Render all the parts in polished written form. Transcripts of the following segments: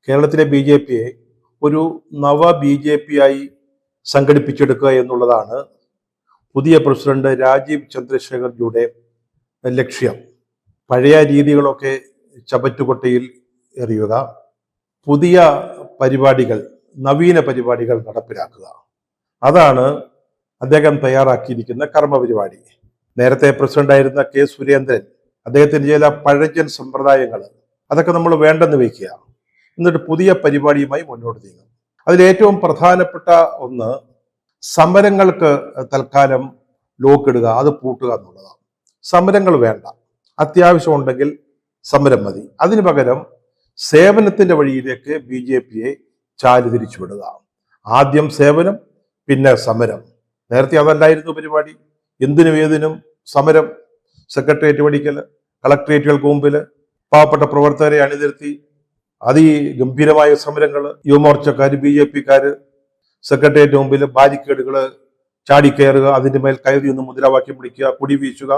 കേരളത്തിലെ BJPയെ ഒരു നവ BJP ആയി സംഘടിപ്പിച്ചെടുക്കുക എന്നുള്ളതാണ് പുതിയ പ്രസിഡന്റ് രാജീവ് ചന്ദ്രശേഖർജിയുടെ ലക്ഷ്യം. പഴയ രീതികളൊക്കെ ചവറ്റുകൊട്ടയിൽ എറിയുക, പുതിയ പരിപാടികൾ, നവീന പരിപാടികൾ നടപ്പിലാക്കുക. അതാണ് അദ്ദേഹം തയ്യാറാക്കിയിരിക്കുന്ന കർമ്മപരിപാടി. നേരത്തെ പ്രസിഡന്റായിരുന്ന K. സുരേന്ദ്രൻ അദ്ദേഹത്തിന്റെ ചില പഴഞ്ചൻ സമ്പ്രദായങ്ങൾ അതൊക്കെ നമ്മൾ വേണ്ടെന്ന് വയ്ക്കുക, എന്നിട്ട് പുതിയ പരിപാടിയുമായി മുന്നോട്ട് നീങ്ങും. അതിലേറ്റവും പ്രധാനപ്പെട്ട ഒന്ന് സമരങ്ങൾക്ക് തൽക്കാലം ലോക്കിടുക, അത് പൂട്ടുക എന്നുള്ളതാണ്. സമരങ്ങൾ വേണ്ട, അത്യാവശ്യമുണ്ടെങ്കിൽ സമരം മതി. അതിനു പകരം സേവനത്തിന്റെ വഴിയിലേക്ക് BJPയെ ചാല് തിരിച്ചുവിടുക. ആദ്യം സേവനം, പിന്നെ സമരം. നേരത്തെ അതല്ലായിരുന്നു പരിപാടി. എന്തിനും ഏതിനും സമരം. സെക്രട്ടേറിയറ്റ് പഠിക്കൽ, കളക്ടറേറ്റുകൾക്ക് മുമ്പിൽ പാവപ്പെട്ട പ്രവർത്തകരെ അണിനിരത്തി അതിഗംഭീരമായ സമരങ്ങൾ. യുവമോർച്ചക്കാർ, BJPക്കാർ സെക്രട്ടേറിയറ്റ് മുമ്പിൽ ബാരിക്കേഡുകൾ ചാടിക്കയറുക, അതിന്റെ മേൽ കയറി ഒന്ന് മുദ്രാവാക്യം പിടിക്കുക, കൊടി വീശുക.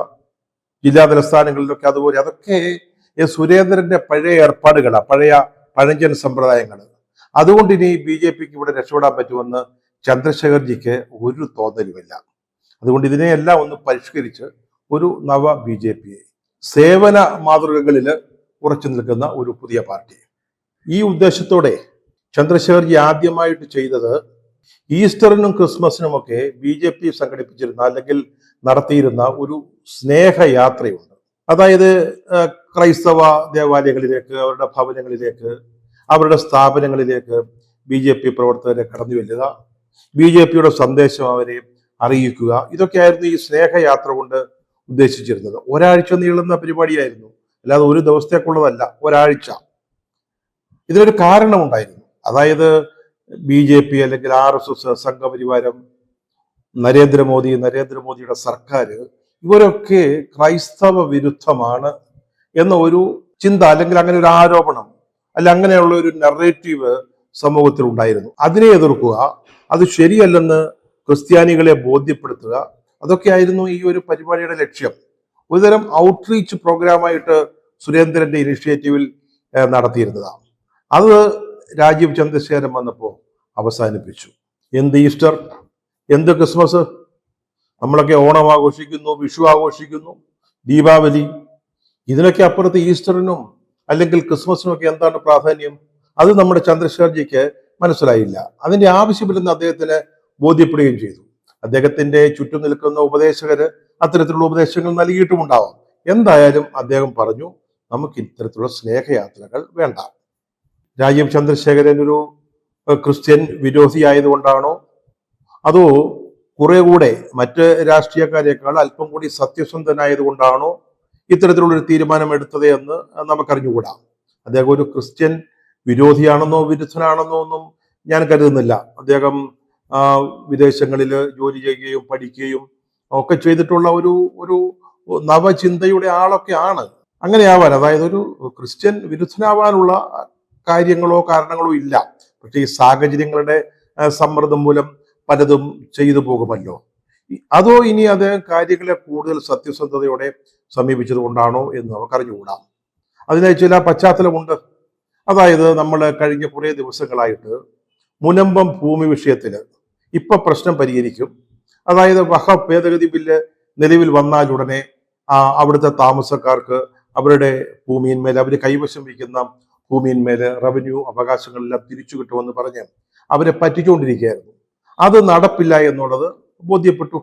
ജില്ലാ തലസ്ഥാനങ്ങളിലൊക്കെ അതുപോലെ. അതൊക്കെ സുരേന്ദ്രന്റെ പഴയ ഏർപ്പാടുകളാണ്, പഴയ പഴഞ്ചൻ സമ്പ്രദായങ്ങൾ. അതുകൊണ്ട് ഇനി BJPക്ക് ഇവിടെ രക്ഷപ്പെടാൻ പറ്റുമെന്ന് ചന്ദ്രശേഖർജിക്ക് ഒരു തോന്നലുമില്ല. അതുകൊണ്ട് ഇതിനെയെല്ലാം ഒന്ന് പരിഷ്കരിച്ച് ഒരു നവ BJPയെ, സേവന മാതൃകകളിൽ ഉറച്ചു നിൽക്കുന്ന ഒരു പുതിയ പാർട്ടി. ഈ ഉദ്ദേശത്തോടെ ചന്ദ്രശേഖർജി ആദ്യമായിട്ട് ചെയ്തത് ഈസ്റ്ററിനും ക്രിസ്മസിനുമൊക്കെ BJP സംഘടിപ്പിച്ചിരുന്ന അല്ലെങ്കിൽ നടത്തിയിരുന്ന ഒരു സ്നേഹയാത്രയുണ്ട്. അതായത് ക്രൈസ്തവ ദേവാലയങ്ങളിലേക്ക്, അവരുടെ ഭവനങ്ങളിലേക്ക്, അവരുടെ സ്ഥാപനങ്ങളിലേക്ക് BJP പ്രവർത്തകരെ കടന്നു ചെല്ലുക, BJPയുടെ സന്ദേശം അവരെ അറിയിക്കുക. ഇതൊക്കെയായിരുന്നു ഈ സ്നേഹയാത്ര കൊണ്ട് ഉദ്ദേശിച്ചിരുന്നത്. ഒരാഴ്ച നീളുന്ന പരിപാടിയായിരുന്നു, അല്ലാതെ ഒരു ദിവസത്തേക്കുള്ളതല്ല, ഒരാഴ്ച. ഇതിനൊരു കാരണമുണ്ടായിരുന്നു. അതായത് BJP അല്ലെങ്കിൽ RSS, സംഘപരിവാരം, നരേന്ദ്രമോദിയുടെ സർക്കാർ, ഇവരൊക്കെ ക്രൈസ്തവ വിരുദ്ധമാണ് എന്ന ഒരു ചിന്ത, അല്ലെങ്കിൽ അങ്ങനെ ഒരു ആരോപണം, അല്ല അങ്ങനെയുള്ള ഒരു നറേറ്റീവ് സമൂഹത്തിൽ ഉണ്ടായിരുന്നു. അതിനെ എതിർക്കുക, അത് ശരിയല്ലെന്ന് ക്രിസ്ത്യാനികളെ ബോധ്യപ്പെടുത്തുക, അതൊക്കെയായിരുന്നു ഈ ഒരു പരിപാടിയുടെ ലക്ഷ്യം. ഒരുതരം ഔട്ട്റീച്ച് പ്രോഗ്രാമായിട്ട് സുരേന്ദ്രന്റെ ഇനിഷ്യേറ്റീവിൽ നടത്തിയിരുന്നതാണ്. അത് രാജീവ് ചന്ദ്രശേഖരൻ വന്നപ്പോൾ അവസാനിപ്പിച്ചു. എന്ത് ഈസ്റ്റർ, എന്ത് ക്രിസ്മസ്? നമ്മളൊക്കെ ഓണം ആഘോഷിക്കുന്നു, വിഷു ആഘോഷിക്കുന്നു, ദീപാവലി. ഇതിനൊക്കെ അപ്പുറത്ത് ഈസ്റ്ററിനും അല്ലെങ്കിൽ ക്രിസ്മസിനും ഒക്കെ എന്താണ് പ്രാധാന്യം? അത് നമ്മുടെ ചന്ദ്രശേഖർജിക്ക് മനസ്സിലായില്ല. അതിന്റെ ആവശ്യമില്ലെന്ന് അദ്ദേഹത്തിന് ബോധ്യപ്പെടുകയും ചെയ്തു. അദ്ദേഹത്തിന്റെ ചുറ്റും നിൽക്കുന്ന ഉപദേശകര് അത്തരത്തിലുള്ള ഉപദേശങ്ങൾ നൽകിയിട്ടുമുണ്ടാവാം. എന്തായാലും അദ്ദേഹം പറഞ്ഞു, നമുക്ക് ഇത്തരത്തിലുള്ള സ്നേഹയാത്രകൾ വേണ്ട. രാജീവ് ചന്ദ്രശേഖരൻ ഒരു ക്രിസ്ത്യൻ വിരോധിയായതുകൊണ്ടാണോ, അതോ കുറെ കൂടെ മറ്റ് രാഷ്ട്രീയക്കാരേക്കാൾ അല്പം കൂടി സത്യസന്ധനായതുകൊണ്ടാണോ ഇത്തരത്തിലുള്ളൊരു തീരുമാനം എടുത്തത് എന്ന് നമുക്കറിഞ്ഞുകൂടാ. അദ്ദേഹം ഒരു ക്രിസ്ത്യൻ വിരോധിയാണെന്നോ വിരുദ്ധനാണെന്നോ ഒന്നും ഞാൻ കരുതുന്നില്ല. അദ്ദേഹം വിദേശങ്ങളിൽ ജോലി ചെയ്യുകയും പഠിക്കുകയും ഒക്കെ ചെയ്തിട്ടുള്ള ഒരു നവചിന്തയുടെ ആളൊക്കെ ആണ്. അങ്ങനെയാവാൻ, അതായത് ഒരു ക്രിസ്ത്യൻ വിരുദ്ധനാവാനുള്ള കാര്യങ്ങളോ കാരണങ്ങളോ ഇല്ല. പക്ഷെ ഈ സാഹചര്യങ്ങളുടെ സമ്മർദ്ദം മൂലം പലതും ചെയ്തു പോകുമല്ലോ. അതോ ഇനി അദ്ദേഹം കാര്യങ്ങളെ കൂടുതൽ സത്യസന്ധതയോടെ സമീപിച്ചത് കൊണ്ടാണോ എന്ന് നമുക്കറിഞ്ഞുകൂടാം. അതിന് ചില പശ്ചാത്തലമുണ്ട്. അതായത് നമ്മൾ കഴിഞ്ഞ കുറേ ദിവസങ്ങളായിട്ട് മുനമ്പം ഭൂമി വിഷയത്തിൽ ഇപ്പൊ പ്രശ്നം പരിഹരിക്കും. അതായത് വഖഫ് ഭേദഗതി ബില്ല് നിലവിൽ വന്നാലുടനെ അവിടുത്തെ താമസക്കാർക്ക് അവരുടെ ഭൂമിയിന്മേൽ, അവർ കൈവശം വയ്ക്കുന്ന ഭൂമിയിന്മേൽ റവന്യൂ അവകാശങ്ങളെല്ലാം തിരിച്ചു കിട്ടുമെന്ന് പറഞ്ഞ് അവരെ പറ്റിച്ചുകൊണ്ടിരിക്കുകയായിരുന്നു. അത് നടപ്പില്ല എന്നുള്ളത് ബോധ്യപ്പെട്ടു.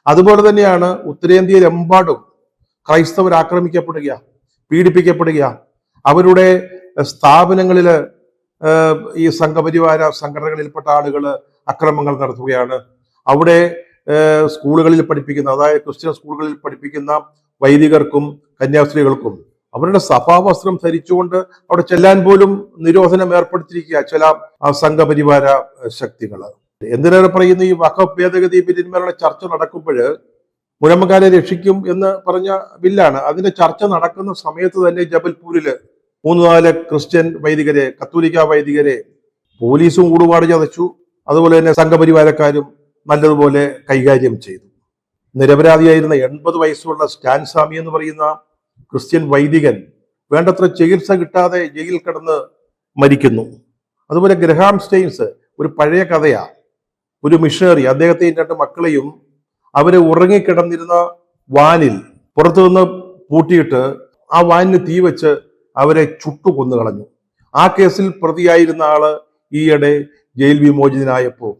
അതുപോലെ തന്നെയാണ് ഉത്തരേന്ത്യയിലെമ്പാടും ക്രൈസ്തവർ ആക്രമിക്കപ്പെടുക, പീഡിപ്പിക്കപ്പെടുക. അവരുടെ സ്ഥാപനങ്ങളിൽ ഈ സംഘപരിവാര സംഘടനകളിൽപ്പെട്ട ആളുകൾ അക്രമങ്ങൾ നടത്തുകയാണ്. അവിടെ സ്കൂളുകളിൽ പഠിപ്പിക്കുന്ന, അതായത് ക്രിസ്ത്യൻ സ്കൂളുകളിൽ പഠിപ്പിക്കുന്ന വൈദികർക്കും കന്യാസ്ത്രീകൾക്കും അവരുടെ സഭാവസ്ത്രം ധരിച്ചുകൊണ്ട് അവിടെ ചെല്ലാൻ പോലും നിരോധനം ഏർപ്പെടുത്തിയിരിക്കുക ചില സംഘപരിവാര ശക്തികൾ. എന്തിനേറെ പറയുന്നു, ഈ വഖഫ് ഭേദഗതി ബില്ലിന്മേലുള്ള ചർച്ച നടക്കുമ്പോൾ മുനമ്പക്കാരെ രക്ഷിക്കും എന്ന് പറഞ്ഞ ബില്ലാണ്. അതിന്റെ ചർച്ച നടക്കുന്ന സമയത്ത് തന്നെ ജബൽപൂരില് 3-4 ക്രിസ്ത്യൻ വൈദികരെ, കത്തോലിക്ക വൈദികരെ പോലീസും കൂടുപാട് ചതച്ചു. അതുപോലെ തന്നെ സംഘപരിവാരക്കാരും നല്ലതുപോലെ കൈകാര്യം ചെയ്തു. നിരപരാധിയായിരുന്ന 80 വയസ്സുള്ള സ്റ്റാൻ സ്വാമി എന്ന് പറയുന്ന ക്രിസ്ത്യൻ വൈദികൻ വേണ്ടത്ര ചികിത്സ കിട്ടാതെ ജയിലിൽ കിടന്ന് മരിക്കുന്നു. അതുപോലെ ഗ്രഹാം സ്റ്റെയിൻസ് ഒരു പഴയ കഥയാ. ഒരു മിഷണറി അദ്ദേഹത്തെയും രണ്ട് മക്കളെയും അവരെ ഉറങ്ങിക്കിടന്നിരുന്ന വാനിൽ പുറത്തുനിന്ന് പൂട്ടിയിട്ട് ആ വാനിന് തീ വെച്ച് അവരെ ചുട്ടു കൊന്നു കളഞ്ഞു. ആ കേസിൽ പ്രതിയായിരുന്ന ആള് ഈയിടെ ജയിൽ വിമോചിതനായപ്പോൾ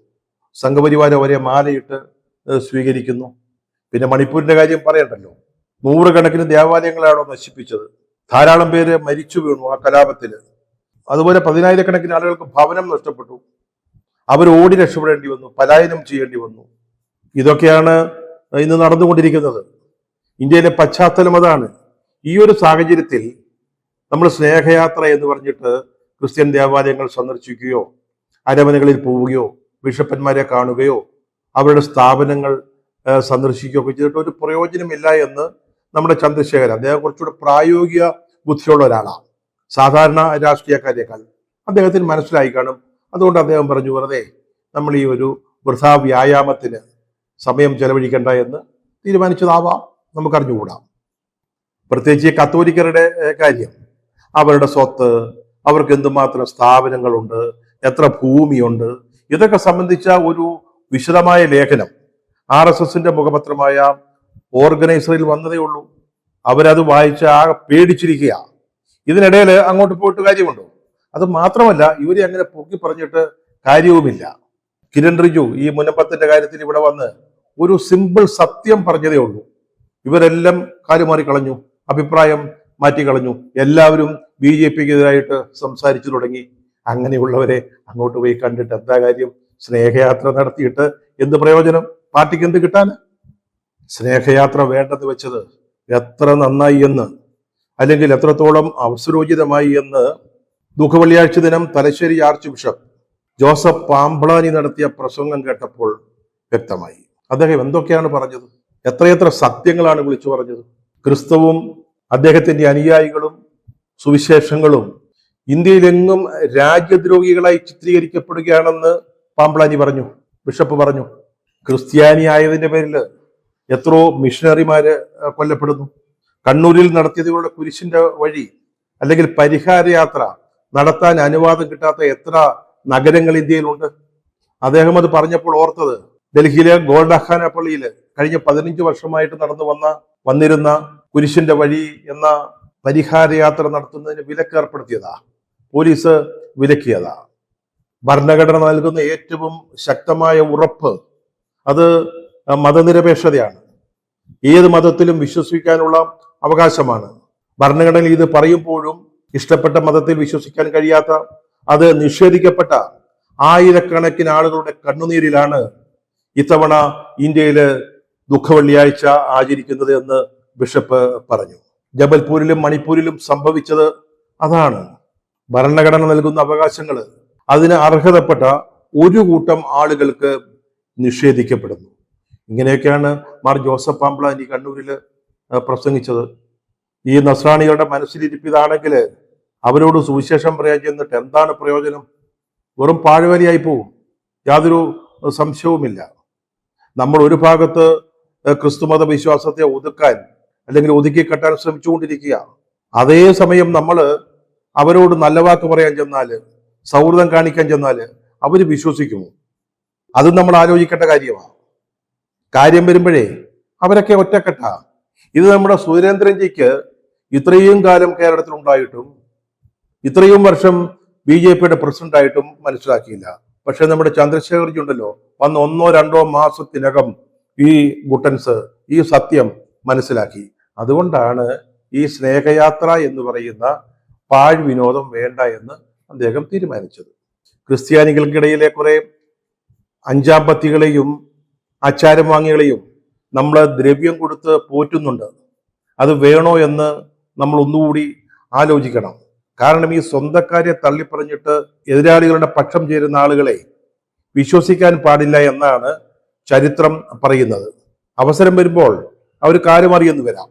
സംഘപരിവാരം അവരെ മാലയിട്ട് സ്വീകരിക്കുന്നു. പിന്നെ മണിപ്പൂരിന്റെ കാര്യം പറയണ്ടല്ലോ. നൂറുകണക്കിന് ദേവാലയങ്ങളാണോ നശിപ്പിച്ചത്. ധാരാളം പേര് മരിച്ചു വീണു ആ കലാപത്തിൽ. അതുപോലെ 10,000-കണക്കിന് ആളുകൾക്ക് ഭവനം നഷ്ടപ്പെട്ടു. അവർ ഓടി രക്ഷപ്പെടേണ്ടി വന്നു, പലായനം ചെയ്യേണ്ടി വന്നു. ഇതൊക്കെയാണ് ഇന്ന് നടന്നുകൊണ്ടിരിക്കുന്നത്. ഇന്ത്യയിലെ പശ്ചാത്തലം അതാണ്. ഈ ഒരു സാഹചര്യത്തിൽ നമ്മൾ സ്നേഹയാത്ര എന്ന് പറഞ്ഞിട്ട് ക്രിസ്ത്യൻ ദേവാലയങ്ങൾ സന്ദർശിക്കുകയോ അരമനകളിൽ പോവുകയോ ബിഷപ്പന്മാരെ കാണുകയോ അവരുടെ സ്ഥാപനങ്ങൾ സന്ദർശിക്കുകയോ ഒക്കെ ചെയ്തിട്ട് ഒരു പ്രയോജനമില്ല എന്ന് നമ്മുടെ ചന്ദ്രശേഖരൻ, അദ്ദേഹം കുറച്ചുകൂടെ പ്രായോഗിക ബുദ്ധിയുള്ള ഒരാളാണ് സാധാരണ രാഷ്ട്രീയക്കാരേക്കാൾ. അദ്ദേഹത്തിന് മനസ്സിലായി കാണും. അതുകൊണ്ട് അദ്ദേഹം പറഞ്ഞു, വെറുതെ നമ്മൾ ഈ ഒരു വൃഥാ വ്യായാമത്തിന് സമയം ചെലവഴിക്കേണ്ട എന്ന് തീരുമാനിച്ചതാവാം, നമുക്കറിഞ്ഞുകൂടാം. പ്രത്യേകിച്ച് ഈ കത്തോലിക്കരുടെ കാര്യം, അവരുടെ സ്വത്ത്, അവർക്ക് എന്തുമാത്രം സ്ഥാപനങ്ങളുണ്ട്, എത്ര ഭൂമിയുണ്ട്, ഇതൊക്കെ സംബന്ധിച്ച ഒരു വിശദമായ ലേഖനം RSSന്റെ മുഖപത്രമായ ഓർഗനൈസറിൽ വന്നതേ ഉള്ളൂ. അവരത് വായിച്ച് ആകെ പേടിച്ചിരിക്കുക. ഇതിനിടയിൽ അങ്ങോട്ട് പോയിട്ട് കാര്യമുണ്ടോ? അത് മാത്രമല്ല, ഇവരെ അങ്ങനെ പൊക്കി പറഞ്ഞിട്ട് കാര്യവുമില്ല. കിരൺ റിജു ഈ മുനമ്പത്തിന്റെ കാര്യത്തിൽ ഇവിടെ വന്ന് ഒരു സിമ്പിൾ സത്യം പറഞ്ഞതേ ഉള്ളൂ. ഇവരെല്ലാം കാലുമാറി കളഞ്ഞു, അഭിപ്രായം മാറ്റിക്കളഞ്ഞു, എല്ലാവരും BJPക്കെതിരായിട്ട് സംസാരിച്ചു തുടങ്ങി. അങ്ങനെയുള്ളവരെ അങ്ങോട്ട് പോയി കണ്ടിട്ട് എന്താ കാര്യം? സ്നേഹയാത്ര നടത്തിയിട്ട് എന്ത് പ്രയോജനം? പാർട്ടിക്ക് എന്ത് കിട്ടാന്? സ്നേഹയാത്ര വേണ്ടെന്ന് വെച്ചത് എത്ര നന്നായി എന്ന്, അല്ലെങ്കിൽ എത്രത്തോളം അവസരോചിതമായി എന്ന് ദുഃഖവെള്ളിയാഴ്ച ദിനം Thalassery arch bishop Joseph Pamplany നടത്തിയ പ്രസംഗം കേട്ടപ്പോൾ വ്യക്തമായി. അദ്ദേഹം എന്തൊക്കെയാണ് പറഞ്ഞത്? എത്രയെത്ര സത്യങ്ങളാണ് വിളിച്ചു പറഞ്ഞത്. ക്രിസ്തുവും അദ്ദേഹത്തിന്റെ അനുയായികളും സുവിശേഷങ്ങളും ഇന്ത്യയിലെങ്ങും രാജ്യദ്രോഹികളായി ചിത്രീകരിക്കപ്പെടുകയാണെന്ന് പാമ്പ്ളാനി പറഞ്ഞു, ബിഷപ്പ് പറഞ്ഞു. ക്രിസ്ത്യാനി ആയതിന്റെ പേരിൽ എത്രയോ മിഷണറിമാര് കൊല്ലപ്പെടുന്നു. കണ്ണൂരിൽ നടത്തിയതുപോലെ കുരിശിന്റെ വഴി അല്ലെങ്കിൽ പരിഹാര യാത്ര നടത്താൻ അനുവാദം കിട്ടാത്ത എത്ര നഗരങ്ങൾ ഇന്ത്യയിലുണ്ട്. അദ്ദേഹം അത് പറഞ്ഞപ്പോൾ ഓർത്തത്, ഡൽഹിയിലെ ഗോൾഡഖാന പള്ളിയിൽ കഴിഞ്ഞ 15 വർഷമായിട്ട് വന്നിരുന്ന കുരിശിന്റെ വഴി എന്ന പരിഹാര യാത്ര നടത്തുന്നതിന് വിലക്ക് ഏർപ്പെടുത്തിയതാ, പോലീസ് വിലക്കിയതാ. ഭരണഘടന നൽകുന്ന ഏറ്റവും ശക്തമായ ഉറപ്പ് അത് മതനിരപേക്ഷതയാണ്. ഏത് മതത്തിലും വിശ്വസിക്കാനുള്ള അവകാശമാണ്. ഭരണഘടന ഇത് പറയുമ്പോഴും ഇഷ്ടപ്പെട്ട മതത്തിൽ വിശ്വസിക്കാൻ കഴിയാത്ത, അത് നിഷേധിക്കപ്പെട്ട ആയിരക്കണക്കിന് ആളുകളുടെ കണ്ണുനീരിലാണ് ഇത്തവണ ഇന്ത്യയില് ദുഃഖവെള്ളിയാഴ്ച ആചരിക്കുന്നത് എന്ന് ബിഷപ്പ് പറഞ്ഞു. ജബൽപൂരിലും മണിപ്പൂരിലും സംഭവിച്ചത് അതാണ്. ഭരണഘടന നൽകുന്ന അവകാശങ്ങൾ അതിന് അർഹതപ്പെട്ട ഒരു കൂട്ടം ആളുകൾക്ക് നിഷേധിക്കപ്പെടുന്നു. ഇങ്ങനെയൊക്കെയാണ് മാർ ജോസഫ് പാമ്പ്ളാനി കണ്ണൂരിൽ പ്രസംഗിച്ചത്. ഈ നസ്രാണികളുടെ മനസ്സിലിരിപ്പിതാണെങ്കിൽ അവരോട് സുവിശേഷം പറയാൻ ചെന്നിട്ട് എന്താണ് പ്രയോജനം? വെറും പാഴ്വലിയായി പോവും, യാതൊരു സംശയവുമില്ല. നമ്മൾ ഒരു ഭാഗത്ത് ക്രിസ്തുമത വിശ്വാസത്തെ ഒതുക്കാൻ അല്ലെങ്കിൽ ഒതുക്കി കെട്ടാൻ ശ്രമിച്ചുകൊണ്ടിരിക്കുക. അതേസമയം നമ്മൾ അവരോട് നല്ല വാക്ക് പറയാൻ ചെന്നാല്, സൗഹൃദം കാണിക്കാൻ ചെന്നാല് അവര് വിശ്വസിക്കുമോ? അത് നമ്മൾ ആലോചിക്കേണ്ട കാര്യമാണ്. കാര്യം വരുമ്പോഴേ അവരൊക്കെ ഒറ്റക്കെട്ടാ. ഇത് നമ്മുടെ സുരേന്ദ്രൻജിക്ക് ഇത്രയും കാലം കേരളത്തിൽ ഉണ്ടായിട്ടും ഇത്രയും വർഷം BJPയുടെ പ്രസിഡന്റ് ആയിട്ടും മനസ്സിലാക്കിയില്ല. പക്ഷെ നമ്മുടെ ചന്ദ്രശേഖർജി ഉണ്ടല്ലോ, വന്ന് 1-2 മാസത്തിനകം ഈ ഗുട്ടൻസ് ഈ സത്യം മനസ്സിലാക്കി. അതുകൊണ്ടാണ് ഈ സ്നേഹയാത്ര എന്ന് പറയുന്ന പാഴ് വിനോദം വേണ്ട എന്ന് അദ്ദേഹം തീരുമാനിച്ചത്. ക്രിസ്ത്യാനികൾക്കിടയിലെ കുറെ അഞ്ചാം പത്തികളെയും ആചാരം വാങ്ങികളെയും നമ്മൾ ദ്രവ്യം കൊടുത്ത് പോറ്റുന്നുണ്ട്. അത് വേണോ എന്ന് നമ്മൾ ഒന്നുകൂടി ആലോചിക്കണം. കാരണം ഈ സ്വന്തക്കാരെ തള്ളിപ്പറഞ്ഞിട്ട് എതിരാളികളുടെ പക്ഷം ചേരുന്ന ആളുകളെ വിശ്വസിക്കാൻ പാടില്ല എന്നാണ് ചരിത്രം പറയുന്നത്. അവസരം വരുമ്പോൾ അവർ കാലുമറിയെന്ന് വരാം.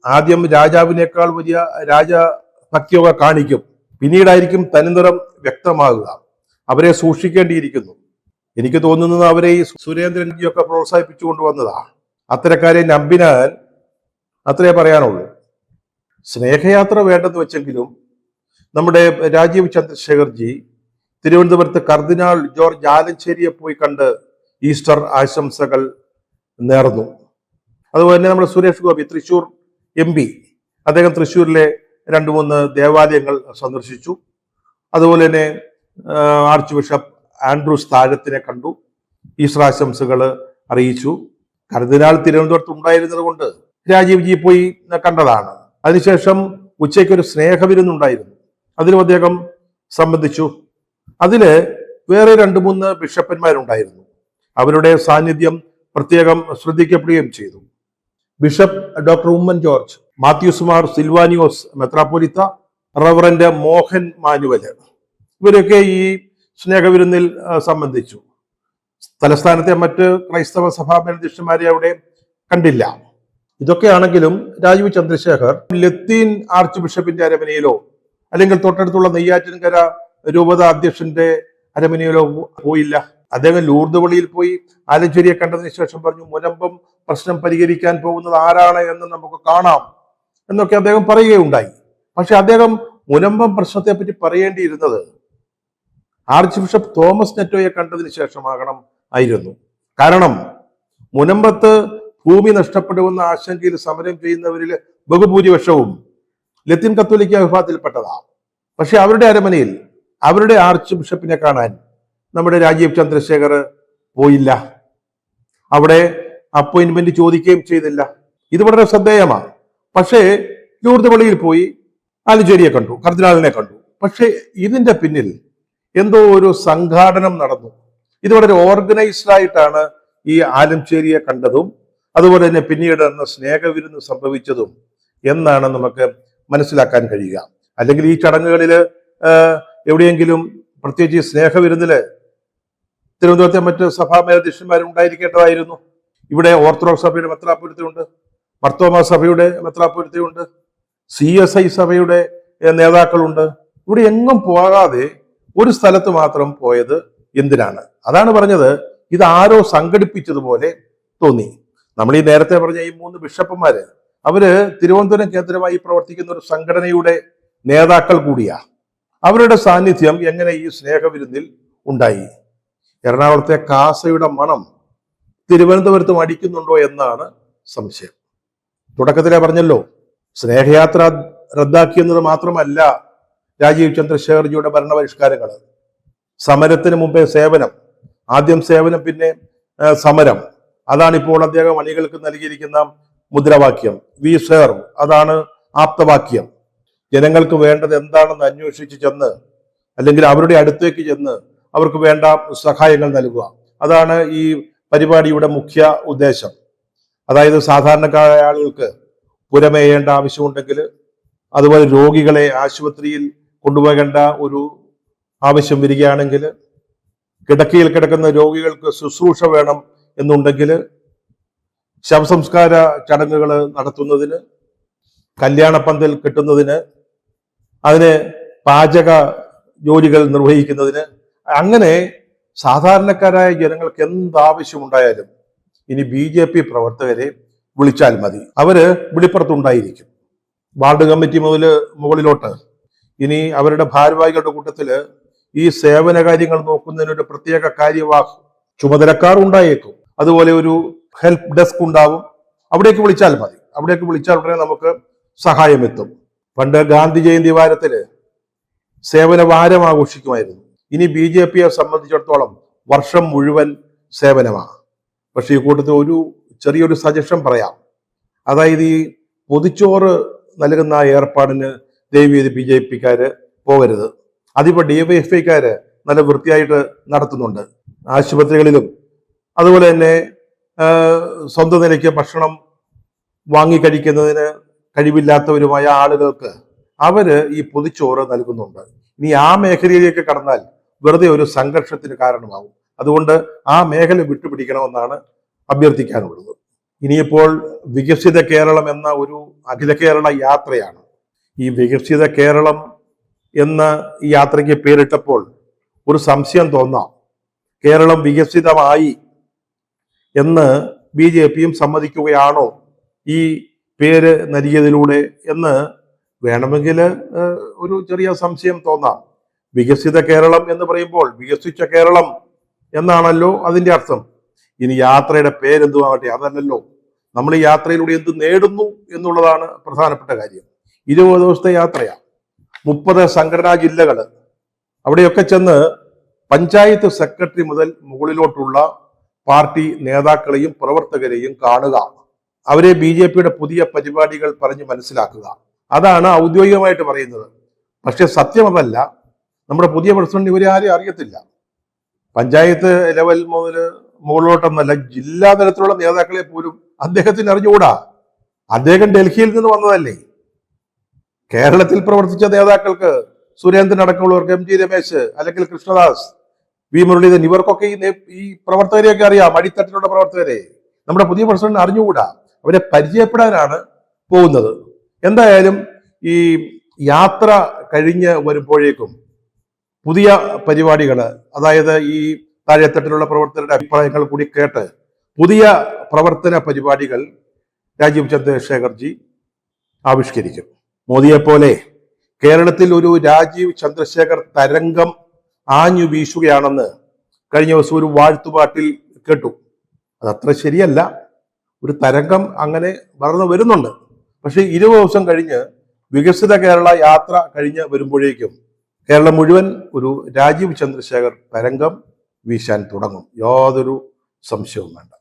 ആദ്യം രാജാവിനേക്കാൾ വലിയ രാജഭക്തിയൊക്കെ കാണിക്കും, പിന്നീടായിരിക്കും തനിനിറം വ്യക്തമാകുക. അവരെ സൂക്ഷിക്കേണ്ടിയിരിക്കുന്നു. എനിക്ക് തോന്നുന്നത് അവരെ ഈ സുരേന്ദ്രൻജിയൊക്കെ പ്രോത്സാഹിപ്പിച്ചു കൊണ്ടുവന്നതാ. അത്തരക്കാരെ നമ്പിനാൽ അത്രേ പറയാനുള്ളൂ. സ്നേഹയാത്ര വേണ്ടെന്ന് വെച്ചെങ്കിലും നമ്മുടെ രാജീവ് ചന്ദ്രശേഖർജി തിരുവനന്തപുരത്ത് കർദിനാൾ ജോർജ് ആലഞ്ചേരിയെ പോയി കണ്ട് ഈസ്റ്റർ ആശംസകൾ നേർന്നു. അതുപോലെ തന്നെ നമ്മുടെ സുരേഷ് ഗോപി തൃശൂർ MP, അദ്ദേഹം തൃശ്ശൂരിലെ 2-3 ദേവാലയങ്ങൾ സന്ദർശിച്ചു. അതുപോലെ തന്നെ ആർച്ച് ബിഷപ്പ് ആൻഡ്രൂസ് താഴത്തിനെ കണ്ടു, ഈസ്റ്റർ ആശംസകൾ അറിയിച്ചു. കർദിനാൾ തിരുവനന്തപുരത്ത് ഉണ്ടായിരുന്നത് കൊണ്ട് രാജീവ്ജി പോയി കണ്ടതാണ്. അതിനുശേഷം ഉച്ചയ്ക്ക് ഒരു സ്നേഹവിരുന്നുണ്ടായിരുന്നു, അതിലും അദ്ദേഹം സംബന്ധിച്ചു. അതില് വേറെ 2-3 ബിഷപ്പന്മാരുണ്ടായിരുന്നു. അവരുടെ സാന്നിധ്യം പ്രത്യേകം ശ്രദ്ധിക്കപ്പെടുകയും ചെയ്തു. ബിഷപ്പ് ഡോക്ടർ ഉമ്മൻ ജോർജ്, മാത്യൂസ് മാർ സിൽവാനിയോസ് മെത്രാപ്പൊലിത്ത, റവറന്റ് മോഹൻ മാനുവല്, ഇവരൊക്കെ ഈ സ്നേഹവിരുന്നിൽ സംബന്ധിച്ചു. തലസ്ഥാനത്തെ മറ്റ് ക്രൈസ്തവ സഭാ മേലധ്യക്ഷന്മാരെ അവിടെ കണ്ടില്ല. ഇതൊക്കെയാണെങ്കിലും രാജീവ് ചന്ദ്രശേഖർ ലത്തീൻ ആർച്ച് ബിഷപ്പിന്റെ അരമനയിലോ അല്ലെങ്കിൽ തൊട്ടടുത്തുള്ള നെയ്യാറ്റിൻകര രൂപത അധ്യക്ഷന്റെ അരമനയിലോ പോയില്ല. അദ്ദേഹം ലൂർദ് പള്ളിയിൽ പോയി ആലഞ്ചേരിയെ കണ്ടതിന് ശേഷം പറഞ്ഞു, മുനമ്പം പ്രശ്നം പരിഹരിക്കാൻ പോകുന്നത് ആരാണ് എന്ന് നമുക്ക് കാണാം എന്നൊക്കെ അദ്ദേഹം പറയുകയുണ്ടായി. പക്ഷെ അദ്ദേഹം മുനമ്പം പ്രശ്നത്തെ പറ്റി പറയേണ്ടിയിരുന്നത് ആർച്ച് ബിഷപ്പ് തോമസ് നെറ്റോയെ കണ്ടതിന് ആയിരുന്നു. കാരണം മുനമ്പത്ത് ഭൂമി നഷ്ടപ്പെടുമെന്ന ആശങ്കയിൽ സമരം ചെയ്യുന്നവരിൽ ബഹുഭൂരിപക്ഷവും ലത്തീൻ കത്തോലിക്ക വിഭാഗത്തിൽപ്പെട്ടതാണ്. പക്ഷെ അവരുടെ അരമനയിൽ അവരുടെ ആർച്ച് ബിഷപ്പിനെ കാണാൻ നമ്മുടെ രാജീവ് ചന്ദ്രശേഖർ പോയില്ല. അവിടെ അപ്പോയിന്റ്മെന്റ് ചോദിക്കുകയും ചെയ്തില്ല. ഇത് വളരെ ശ്രദ്ധേയമാണ്. പക്ഷേ ലൂർദ് പള്ളിയിൽ പോയി ആലഞ്ചേരിയെ കണ്ടു, കർദിനാളിനെ കണ്ടു. പക്ഷേ ഇതിന്റെ പിന്നിൽ എന്തോ ഒരു സംഘാടനം നടന്നു. ഇത് വളരെ ഓർഗനൈസ്ഡ് ആയിട്ടാണ് ഈ ആലഞ്ചേരിയെ കണ്ടതും അതുപോലെ തന്നെ പിന്നീട് സ്നേഹവിരുന്ന് സംഭവിച്ചതും എന്നാണ് നമുക്ക് മനസ്സിലാക്കാൻ കഴിയുക. അല്ലെങ്കിൽ ഈ ചടങ്ങുകളിൽ എവിടെയെങ്കിലും പ്രത്യേകിച്ച് സ്നേഹവിരുന്നില് തിരുവനന്തപുരത്തെ മറ്റ് സഭാ മേലധ്യക്ഷന്മാരുണ്ടായിരിക്കേണ്ടതായിരുന്നു. ഇവിടെ ഓർത്തഡോക്സ് സഭയുടെ മെത്രാപ്പൊലിത്തയുണ്ട്, മർത്തോമാ സഭയുടെ മെത്രാപ്പൊലിത്തയുണ്ട്, CSI സഭയുടെ നേതാക്കളുണ്ട്. ഇവിടെ എങ്ങും പോകാതെ ഒരു സ്ഥലത്ത് മാത്രം പോയത് എന്തിനാണ്? അതാണ് പറഞ്ഞത്, ഇത് ആരോ സംഘടിപ്പിച്ചതുപോലെ തോന്നി. നമ്മൾ ഈ നേരത്തെ പറഞ്ഞ ഈ 3 ബിഷപ്പുമാര് അവര് തിരുവനന്തപുരം കേന്ദ്രമായി പ്രവർത്തിക്കുന്ന ഒരു സംഘടനയുടെ നേതാക്കൾ കൂടിയാ. അവരുടെ സാന്നിധ്യം എങ്ങനെ ഈ സ്നേഹവിരുന്നിൽ ഉണ്ടായി? എറണാകുളത്തെ കാസയുടെ മണം തിരുവനന്തപുരത്തും അടിക്കുന്നുണ്ടോ എന്നാണ് സംശയം. തുടക്കത്തിലെ പറഞ്ഞല്ലോ, സ്നേഹയാത്ര റദ്ദാക്കിയെന്നത് മാത്രമല്ല രാജീവ് ചന്ദ്രശേഖർജിയുടെ ഭരണപരിഷ്കാരങ്ങൾ. സമരത്തിന് മുമ്പേ സേവനം, ആദ്യം സേവനം പിന്നെ സമരം, അതാണിപ്പോൾ അദ്ദേഹം അണികൾക്ക് നൽകിയിരിക്കുന്ന മുദ്രാവാക്യം. വി സെർവ്, അതാണ് ആപ്തവാക്യം. ജനങ്ങൾക്ക് വേണ്ടത് എന്താണെന്ന് അന്വേഷിച്ച് ചെന്ന് അല്ലെങ്കിൽ അവരുടെ അടുത്തേക്ക് ചെന്ന് അവർക്ക് വേണ്ട സഹായങ്ങൾ നൽകുക, അതാണ് ഈ പരിപാടിയുടെ മുഖ്യ ഉദ്ദേശം. അതായത് സാധാരണക്കാരായ ആളുകൾക്ക് പുരമേയേണ്ട ആവശ്യമുണ്ടെങ്കിൽ, അതുപോലെ രോഗികളെ ആശുപത്രിയിൽ കൊണ്ടുപോകേണ്ട ഒരു ആവശ്യം വരികയാണെങ്കിൽ, കിടക്കയിൽ കിടക്കുന്ന രോഗികൾക്ക് ശുശ്രൂഷ വേണം എന്നുണ്ടെങ്കിൽ, ശവസംസ്കാര ചടങ്ങുകൾ നടത്തുന്നതിന്, കല്യാണപ്പന്തൽ കെട്ടുന്നതിന്, അതിന് പാചക ജോലികൾ നിർവഹിക്കുന്നതിന്, അങ്ങനെ സാധാരണക്കാരായ ജനങ്ങൾക്ക് എന്താവശ്യമുണ്ടായാലും ഇനി BJP പ്രവർത്തകരെ വിളിച്ചാൽ മതി, അവര് വിളിപ്പുറത്തുണ്ടായിരിക്കും. വാർഡ് കമ്മിറ്റി മുതൽ മുകളിലോട്ട് ഇനി അവരുടെ ഭാരവാഹികളുടെ കൂട്ടത്തില് ഈ സേവന കാര്യങ്ങൾ നോക്കുന്നതിനൊരു പ്രത്യേക കാര്യവാഹ് ചുമതലക്കാർ ഉണ്ടായേക്കും. അതുപോലെ ഒരു ഹെൽപ്പ് ഡെസ്ക് ഉണ്ടാവും. അവിടേക്ക് വിളിച്ചാൽ മതി. അവിടേക്ക് വിളിച്ചാൽ ഉടനെ നമുക്ക് സഹായം എത്തും. പണ്ട് ഗാന്ധി ജയന്തി വാരത്തില് സേവന വാരം ആഘോഷിക്കുമായിരുന്നു. ഇനി BJPയെ സംബന്ധിച്ചിടത്തോളം വർഷം മുഴുവൻ സേവനമാണ്. പക്ഷെ ഈ കൂട്ടത്തിൽ ഒരു ചെറിയൊരു സജഷൻ പറയാം. അതായത് ഈ പൊതിച്ചോറ് നൽകുന്ന ഏർപ്പാടിന് ദയവേത് BJPക്കാര് പോകരുത്. അതിപ്പോ DYFIക്കാര് നല്ല വൃത്തിയായിട്ട് നടത്തുന്നുണ്ട്. ആശുപത്രികളിലും അതുപോലെ തന്നെ സ്വന്തം നിലയ്ക്ക് ഭക്ഷണം വാങ്ങിക്കഴിക്കുന്നതിന് കഴിവില്ലാത്തവരുമായ ആളുകൾക്ക് അവര് ഈ പൊതിച്ചോറ് നൽകുന്നുണ്ട്. ഇനി ആ മേഖലയിലേക്ക് കടന്നാൽ വെറുതെ ഒരു സംഘർഷത്തിന് കാരണമാകും. അതുകൊണ്ട് ആ മേഖല വിട്ടുപിടിക്കണമെന്നാണ് അഭ്യർത്ഥിക്കാനുള്ളത്. ഇനിയിപ്പോൾ വികസിത കേരളം എന്ന ഒരു അഖില കേരള യാത്രയാണ്. ഈ വികസിത കേരളം എന്ന ഈ യാത്രയ്ക്ക് പേരിട്ടപ്പോൾ ഒരു സംശയം തോന്നാം, കേരളം വികസിതമായി എന്ന് BJPയും സമ്മതിക്കുകയാണോ ഈ പേര് നൽകിയതിലൂടെ എന്ന് വേണമെങ്കിൽ ഒരു ചെറിയ സംശയം തോന്നാം. വികസിത കേരളം എന്ന് പറയുമ്പോൾ വികസിച്ച കേരളം എന്നാണല്ലോ അതിന്റെ അർത്ഥം. ഇനി യാത്രയുടെ പേരെന്തുമാകട്ടെ, അതല്ലല്ലോ. നമ്മൾ ഈ യാത്രയിലൂടെ എന്ത് നേടുന്നു എന്നുള്ളതാണ് പ്രധാനപ്പെട്ട കാര്യം. 20 ദിവസത്തെ യാത്രയാണ്, 30 സംഘടനാ ജില്ലകൾ. അവിടെയൊക്കെ ചെന്ന് പഞ്ചായത്ത് സെക്രട്ടറി മുതൽ മുകളിലോട്ടുള്ള പാർട്ടി നേതാക്കളെയും പ്രവർത്തകരെയും കാണുക, അവരെ BJPയുടെ പുതിയ പരിപാടികൾ പറഞ്ഞ് മനസ്സിലാക്കുക. അതാണ് ഔദ്യോഗികമായിട്ട് പറയുന്നത്. പക്ഷെ സത്യം അതല്ല. നമ്മുടെ പുതിയ പ്രസിഡന്റ് ഇവരെ ആരെയും അറിയത്തില്ല. പഞ്ചായത്ത് ലെവൽ മുതൽ മുകളിലോട്ടെന്നല്ല, ജില്ലാ തലത്തിലുള്ള നേതാക്കളെ പോലും അദ്ദേഹത്തിന് അറിഞ്ഞുകൂടാ. അദ്ദേഹം ഡൽഹിയിൽ നിന്ന് വന്നതല്ലേ. കേരളത്തിൽ പ്രവർത്തിച്ച നേതാക്കൾക്ക്, സുരേന്ദ്രൻ അടക്കമുള്ളവർക്ക്, MG രമേശ് അല്ലെങ്കിൽ കൃഷ്ണദാസ്, V മുരളീധരൻ, ഇവർക്കൊക്കെ ഈ പ്രവർത്തകരെയൊക്കെ അറിയാം, അടിത്തട്ടിലുള്ള പ്രവർത്തകരെ. നമ്മുടെ പുതിയ പ്രസിഡന്റ് അറിഞ്ഞുകൂടാ. അവരെ പരിചയപ്പെടാനാണ് പോകുന്നത്. എന്തായാലും ഈ യാത്ര കഴിഞ്ഞ് വരുമ്പോഴേക്കും പുതിയ പരിപാടികൾ, അതായത് ഈ താഴെത്തട്ടിലുള്ള പ്രവർത്തകരുടെ അഭിപ്രായങ്ങൾ കൂടി കേട്ട് പുതിയ പ്രവർത്തന പരിപാടികൾ രാജീവ് ചന്ദ്രശേഖർജി ആവിഷ്കരിക്കും. മോദിയെപ്പോലെ കേരളത്തിൽ ഒരു രാജീവ് ചന്ദ്രശേഖർ തരംഗം ആഞ്ഞു വീശുകയാണെന്ന് കഴിഞ്ഞ ദിവസം ഒരു വാഴ്ത്തുപാട്ടിൽ കേട്ടു. അതത്ര ശരിയല്ല. ഒരു തരംഗം അങ്ങനെ വളർന്നു വരുന്നുണ്ട്. പക്ഷെ 20 ദിവസം കഴിഞ്ഞ് വികസിത കേരള യാത്ര കഴിഞ്ഞ് വരുമ്പോഴേക്കും കേരളം മുഴുവൻ ഒരു രാജീവ് ചന്ദ്രശേഖർ തരംഗം വീശാൻ തുടങ്ങും. യാതൊരു സംശയവും വേണ്ട.